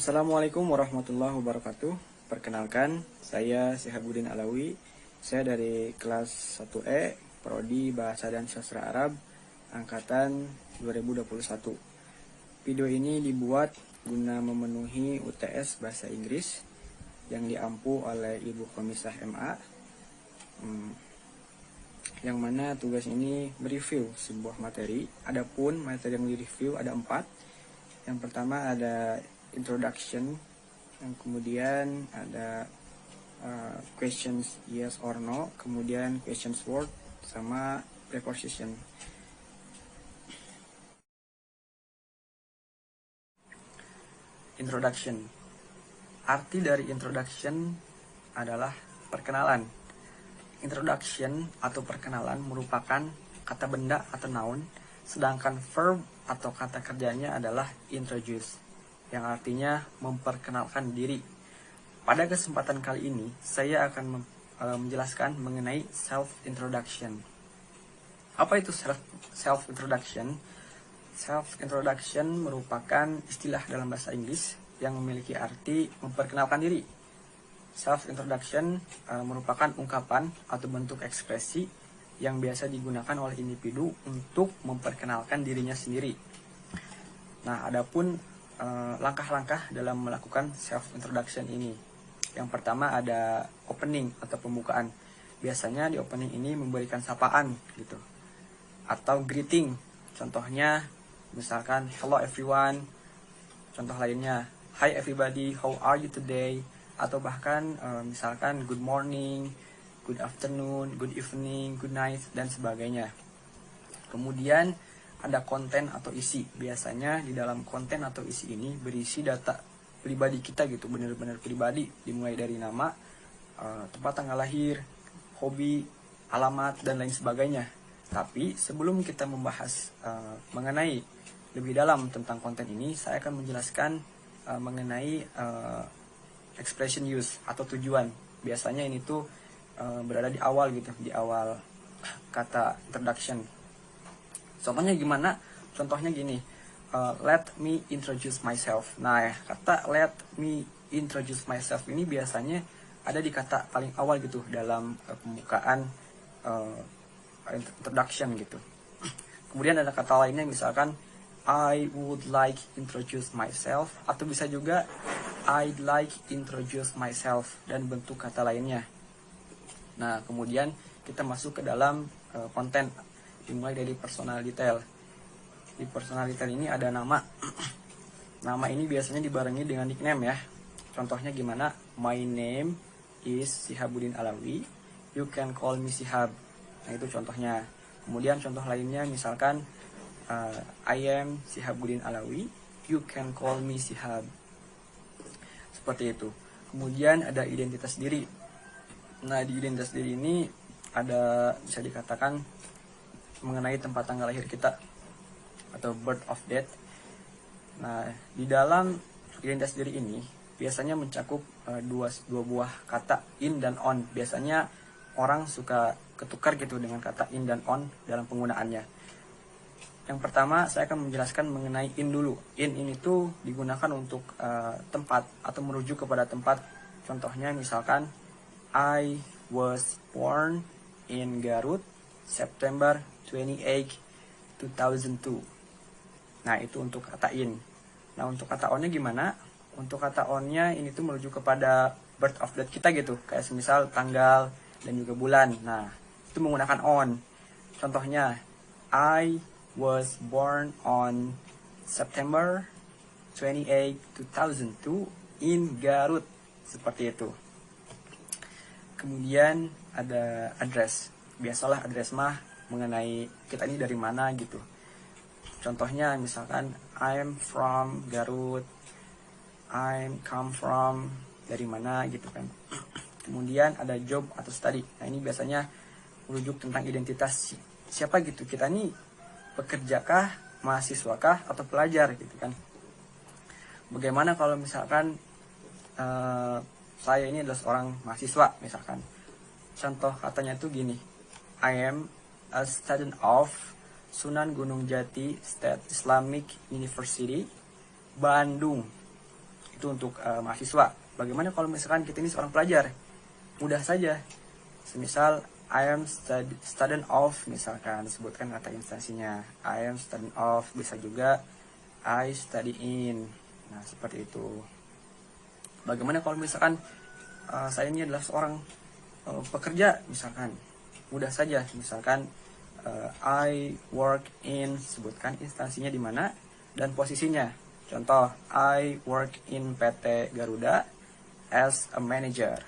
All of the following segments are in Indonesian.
Assalamualaikum warahmatullahi wabarakatuh. Perkenalkan, saya Syihabuddin Alawi. Saya dari kelas 1E, Prodi Bahasa dan Sastra Arab, angkatan 2021. Video ini dibuat guna memenuhi UTS Bahasa Inggris yang diampu oleh Ibu Komisah MA, yang mana tugas ini mereview sebuah materi. Adapun materi yang direview ada 4. Yang pertama ada introduction, yang kemudian ada questions yes or no, kemudian questions word, sama preposition. Introduction. Arti dari introduction adalah perkenalan. Introduction atau perkenalan merupakan kata benda atau noun, sedangkan verb atau kata kerjanya adalah introduce, yang artinya memperkenalkan diri. Pada kesempatan kali ini, saya akan menjelaskan mengenai self-introduction. Apa itu self-introduction? Self-introduction merupakan istilah dalam bahasa Inggris yang memiliki arti memperkenalkan diri. Self-introduction merupakan ungkapan atau bentuk ekspresi yang biasa digunakan oleh individu untuk memperkenalkan dirinya sendiri. Nah, adapun langkah-langkah dalam melakukan self-introduction ini. Yang pertama ada opening atau pembukaan. Biasanya di opening ini memberikan sapaan gitu, atau greeting. Contohnya misalkan hello everyone. Contoh lainnya hi everybody, how are you today? Atau bahkan misalkan good morning, good afternoon, good evening, good night, dan sebagainya. Kemudian ada konten atau isi. Biasanya di dalam konten atau isi ini berisi data pribadi kita gitu, benar-benar pribadi, dimulai dari nama, tempat tanggal lahir, hobi, alamat, dan lain sebagainya. Tapi sebelum kita membahas mengenai lebih dalam tentang konten ini, saya akan menjelaskan mengenai expression use atau tujuan. Biasanya ini tuh berada di awal gitu, di awal kata introduction. Contohnya gimana? Contohnya gini, let me introduce myself. Nah, kata let me introduce myself ini biasanya ada di kata paling awal gitu dalam pembukaan introduction gitu. Kemudian ada kata lainnya, misalkan I would like introduce myself, atau bisa juga I'd like introduce myself, dan bentuk kata lainnya. Nah, kemudian kita masuk ke dalam konten, dimulai dari personal detail. Di personal detail ini ada nama. Nama ini biasanya dibarengi dengan nickname ya. Contohnya gimana? My name is Syihabuddin Alawi. You can call me Syihab. Nah, itu contohnya. Kemudian contoh lainnya misalkan I am Syihabuddin Alawi. You can call me Syihab. Seperti itu. Kemudian ada identitas diri. Nah, di identitas diri ini ada, bisa dikatakan mengenai tempat tanggal lahir kita atau birth of death. Nah, di dalam identitas diri ini biasanya mencakup dua buah kata in dan on. Biasanya orang suka ketukar gitu dengan kata in dan on dalam penggunaannya. Yang pertama saya akan menjelaskan mengenai in dulu. In ini tuh digunakan untuk tempat atau merujuk kepada tempat. Contohnya misalkan I was born in Garut September 28, 2002. Nah, itu untuk kata in. Nah, untuk kata on-nya gimana? Untuk kata on-nya ini tuh merujuk kepada birth of death kita gitu. Kayak semisal tanggal dan juga bulan. Nah, itu menggunakan on. Contohnya, I was born on September 28, 2002 in Garut. Seperti itu. Kemudian ada address. Biasalah address mah mengenai kita ini dari mana gitu. Contohnya misalkan I'm from Garut, I'm come from dari mana gitu kan. Kemudian ada job atau study. Nah, ini biasanya merujuk tentang identitas siapa gitu. Kita ini pekerjakah, mahasiswakah, atau pelajar gitu kan. Bagaimana kalau misalkan saya ini adalah seorang mahasiswa misalkan. Contoh katanya tuh gini, I am a student of Sunan Gunung Jati State Islamic University, Bandung. Itu untuk mahasiswa. Bagaimana kalau misalkan kita ini seorang pelajar? Mudah saja. Semisal I am student of, misalkan sebutkan kata instansinya. I am student of, bisa juga I study in. Nah, seperti itu. Bagaimana kalau misalkan saya ini adalah seorang pekerja, misalkan. Mudah saja, misalkan I work in, sebutkan instansinya di mana dan posisinya. Contoh, I work in PT Garuda as a manager.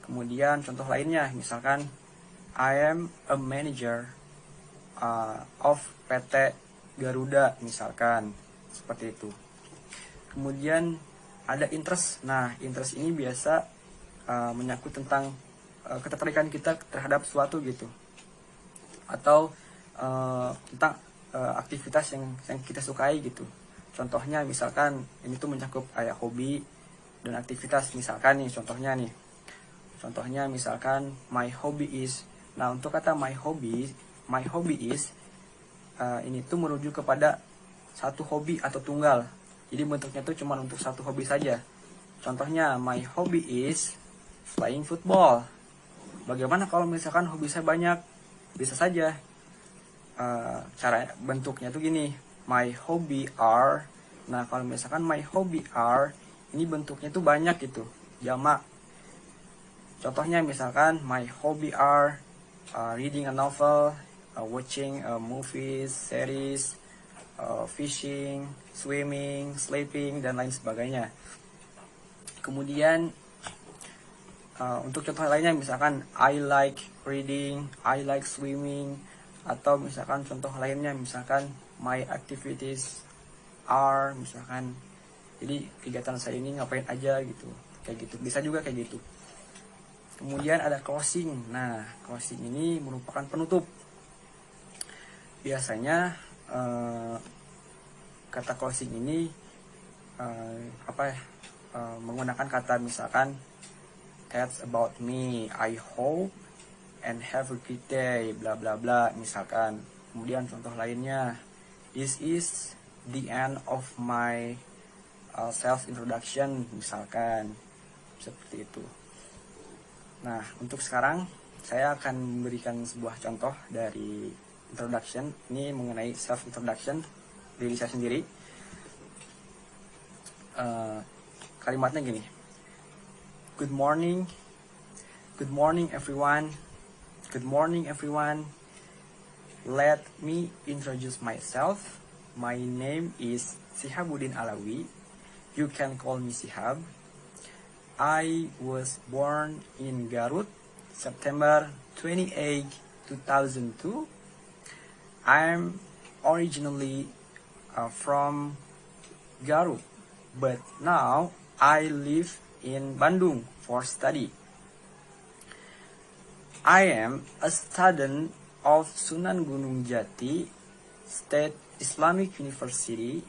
Kemudian contoh lainnya, misalkan I am a manager of PT Garuda, misalkan seperti itu. Kemudian ada interest. Nah, interest ini biasa menyangkut tentang ketertarikan kita terhadap suatu gitu, atau tentang aktivitas yang kita sukai gitu. Contohnya misalkan ini tuh mencakup kayak hobi dan aktivitas. Misalkan nih contohnya misalkan my hobby is. Nah, untuk kata my hobby is ini tuh merujuk kepada satu hobi atau tunggal. Jadi bentuknya tuh cuma untuk satu hobi saja. Contohnya my hobby is playing football. Bagaimana kalau misalkan hobi saya banyak? Bisa saja. Cara bentuknya tuh gini, my hobby are. Nah, kalau misalkan my hobby are, ini bentuknya tuh banyak gitu, jamak. Contohnya misalkan my hobby are reading a novel, watching a movies, series, fishing, swimming, sleeping, dan lain sebagainya. Kemudian untuk contoh lainnya misalkan I like reading, I like swimming, atau misalkan contoh lainnya misalkan my activities are, misalkan jadi kegiatan saya ini ngapain aja gitu, kayak gitu. Bisa juga kayak gitu. Kemudian ada closing. Nah, closing ini merupakan penutup. Biasanya kata closing ini menggunakan kata misalkan that's about me, I hope and have a good day, bla bla bla, misalkan. Kemudian contoh lainnya, this is the end of my self introduction, misalkan seperti itu. Nah, untuk sekarang saya akan memberikan sebuah contoh dari introduction. Ini mengenai self introduction diri saya sendiri. Kalimatnya gini. Good morning everyone. Good morning everyone. Let me introduce myself. My name is Sihabuddin Alawi. You can call me Sihab. I was born in Garut, September 28, 2002. I'm originally from Garut, but now I live in Bandung for study. I am a student of Sunan Gunung Jati State Islamic University,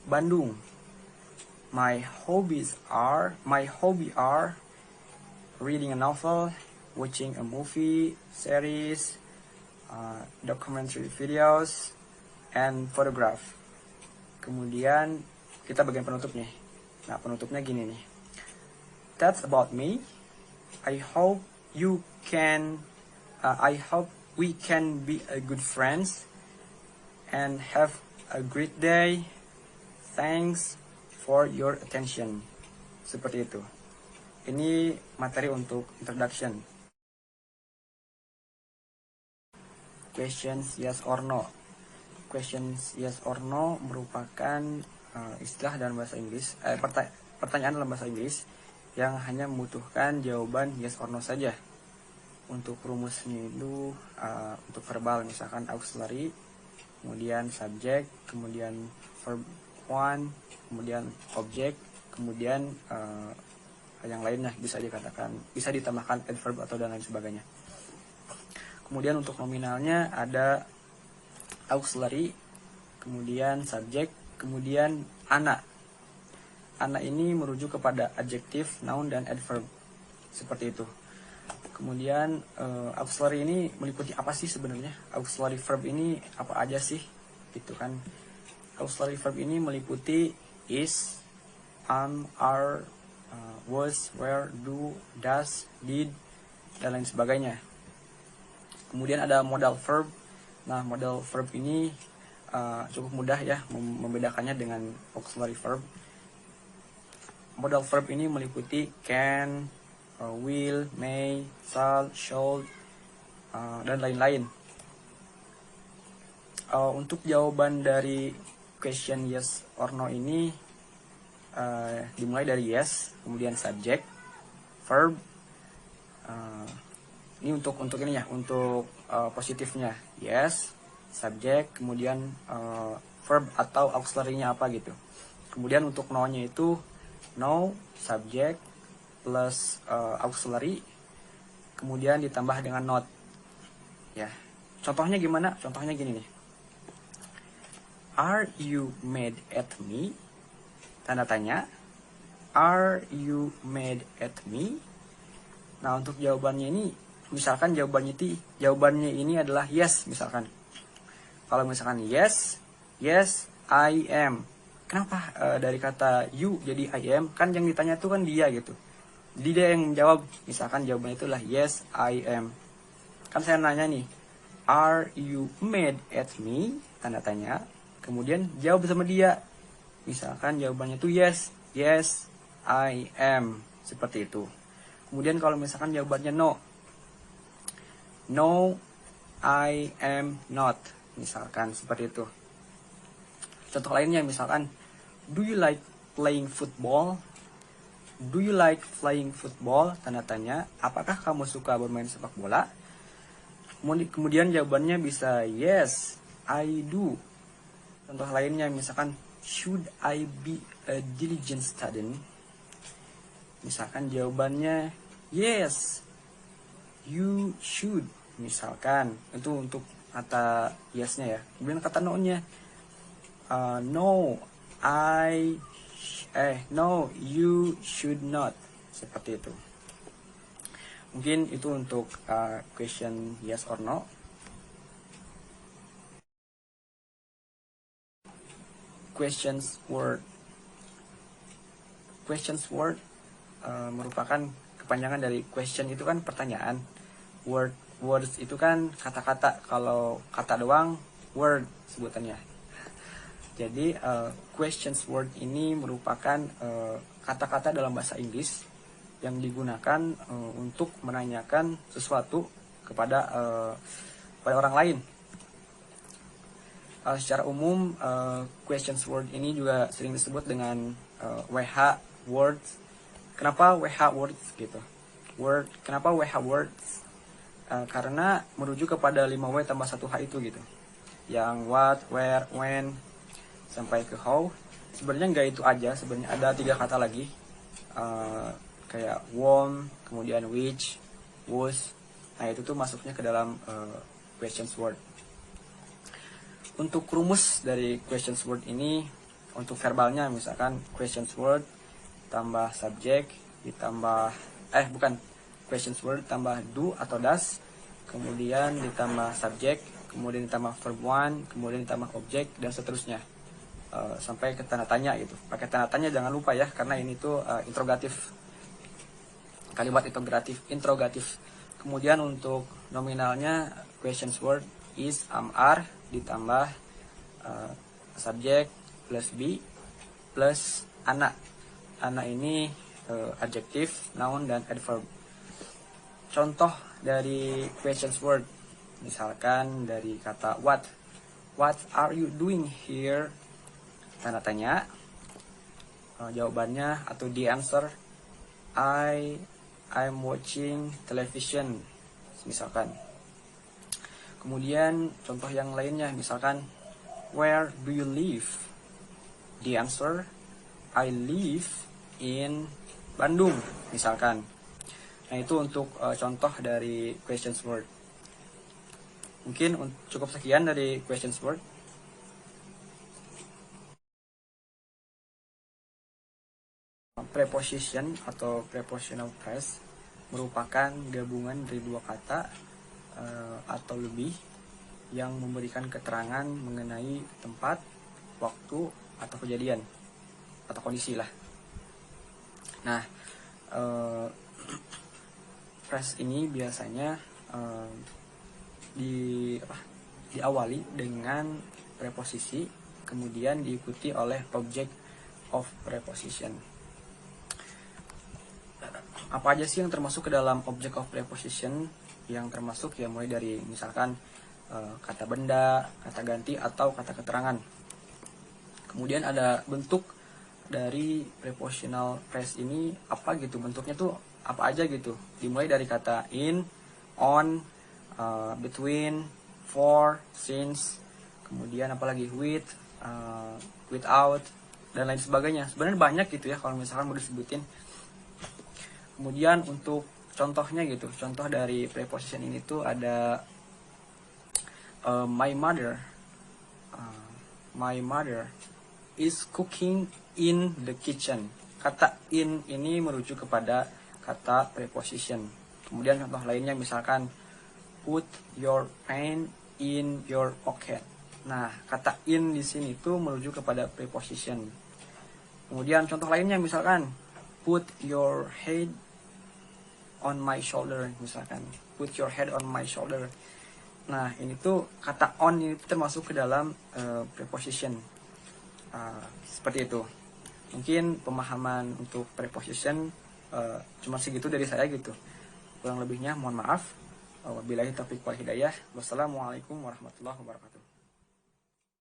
Bandung. My hobby are reading a novel, watching a movie, series, documentary videos, and photograph. Kemudian kita bagian penutup nih. Nah, penutupnya gini nih. That's about me. I hope we can be a good friends and have a great day. Thanks for your attention. Seperti itu. Ini materi untuk introduction. Questions yes or no. Questions yes or no merupakan istilah dalam bahasa Inggris, pertanyaan dalam bahasa Inggris yang hanya membutuhkan jawaban yes or no saja. Untuk rumusnya itu untuk verbal misalkan auxiliary, kemudian subject, kemudian verb one, kemudian objek, kemudian yang lainnya bisa ditambahkan adverb atau dan lain sebagainya. Kemudian untuk nominalnya ada auxiliary, kemudian subjek, kemudian ana. Ana ini merujuk kepada adjektif, noun, dan adverb. Seperti itu. Kemudian auxiliary ini meliputi apa sih sebenarnya? Auxiliary verb ini apa aja sih? Gitu kan. Auxiliary verb ini meliputi is, are, was, were, do, does, did, dan lain sebagainya. Kemudian ada modal verb. Nah, modal verb ini cukup mudah ya membedakannya dengan auxiliary verb. Modal verb ini meliputi can, will, may, shall, dan lain-lain. Untuk jawaban dari question yes or no ini dimulai dari yes, kemudian subject, verb. Ini untuk ini ya, untuk positifnya yes, subject, kemudian verb atau auxiliary-nya apa gitu. Kemudian untuk no-nya itu no, subject plus auxiliary, kemudian ditambah dengan not. Ya, contohnya gimana? Contohnya gini nih. Are you mad at me? Tanda tanya. Are you mad at me? Nah, untuk jawabannya ini, misalkan jawabannya ini adalah yes, misalkan. Kalau misalkan yes, I am. Kenapa dari kata you jadi I am? Kan yang ditanya itu kan dia gitu. Jadi dia yang menjawab. Misalkan jawabannya itulah yes, I am. Kan saya nanya nih, are you mad at me? Tanda tanya. Kemudian jawab sama dia. Misalkan jawabannya itu yes, I am. Seperti itu. Kemudian kalau misalkan jawabannya no, I am not. Misalkan seperti itu. Contoh lainnya misalkan, do you like playing football? Do you like playing football? Tanda tanya, apakah kamu suka bermain sepak bola? Kemudian jawabannya bisa yes, I do. Contoh lainnya misalkan, should I be a diligent student? Misalkan jawabannya yes, you should. Misalkan itu untuk kata yes-nya ya. Kemudian kata no-nya, no, you should not. Seperti itu. Mungkin itu untuk question yes or no. Questions word merupakan kepanjangan dari question, itu kan pertanyaan. Words itu kan kata-kata. Kalau kata doang word sebutannya. Jadi questions word ini merupakan kata-kata dalam bahasa Inggris yang digunakan untuk menanyakan sesuatu kepada orang lain. Secara umum questions word ini juga sering disebut dengan WH words. Kenapa WH words gitu? Kenapa WH words? Karena merujuk kepada 5W tambah 1H itu gitu. Yang what, where, when, sampai ke how. Sebenarnya nggak itu aja, sebenarnya ada 3 kata lagi. Kayak warm, kemudian which, was. Nah, itu tuh masuknya ke dalam questions word. Untuk rumus dari questions word ini, untuk verbalnya misalkan questions word tambah subject ditambah questions word tambah do atau does, kemudian ditambah subject, kemudian ditambah verb one, kemudian ditambah object, dan seterusnya sampai ke tanda tanya gitu. Pakai tanda tanya jangan lupa ya, karena ini tuh interrogatif, kalimat interrogatif. Kemudian untuk nominalnya questions word is, are, ditambah subject plus be plus anak. Anak ini adjektif, noun, dan adverb. Contoh dari questions word, misalkan dari kata what are you doing here? Tanda tanya. Jawabannya atau the answer, I'm watching television, misalkan. Kemudian contoh yang lainnya, misalkan where do you live? The answer, I live in Bandung, misalkan. Nah, itu untuk contoh dari questions word. Mungkin cukup sekian dari questions word. Preposition atau prepositional phrase merupakan gabungan dari 2 kata atau lebih yang memberikan keterangan mengenai tempat, waktu, atau kejadian atau kondisi lah. Nah, phrase ini biasanya diawali dengan preposisi, kemudian diikuti oleh object of preposition. Apa aja sih yang termasuk ke dalam object of preposition? Yang termasuk ya mulai dari misalkan kata benda, kata ganti, atau kata keterangan. Kemudian ada bentuk dari prepositional phrase ini apa gitu, bentuknya tuh apa aja gitu. Dimulai dari kata in, on, between, for, since, kemudian apalagi with, without, dan lain sebagainya. Sebenarnya banyak gitu ya kalau misalkan mau disebutin. Kemudian untuk contohnya gitu, contoh dari preposition ini tuh ada my mother is cooking in the kitchen. Kata in ini merujuk kepada kata preposition. Kemudian contoh lainnya misalkan put your pen in your pocket. Nah, kata in di sini tuh merujuk kepada preposition. Kemudian contoh lainnya misalkan put your head on my shoulder, misalkan put your head on my shoulder. Nah, ini tuh kata on ini termasuk ke dalam preposition. Seperti itu. Mungkin pemahaman untuk preposition cuma segitu dari saya gitu. Kurang lebihnya mohon maaf. Wabillahi taufiq wal hidayah. Wassalamualaikum warahmatullahi wabarakatuh.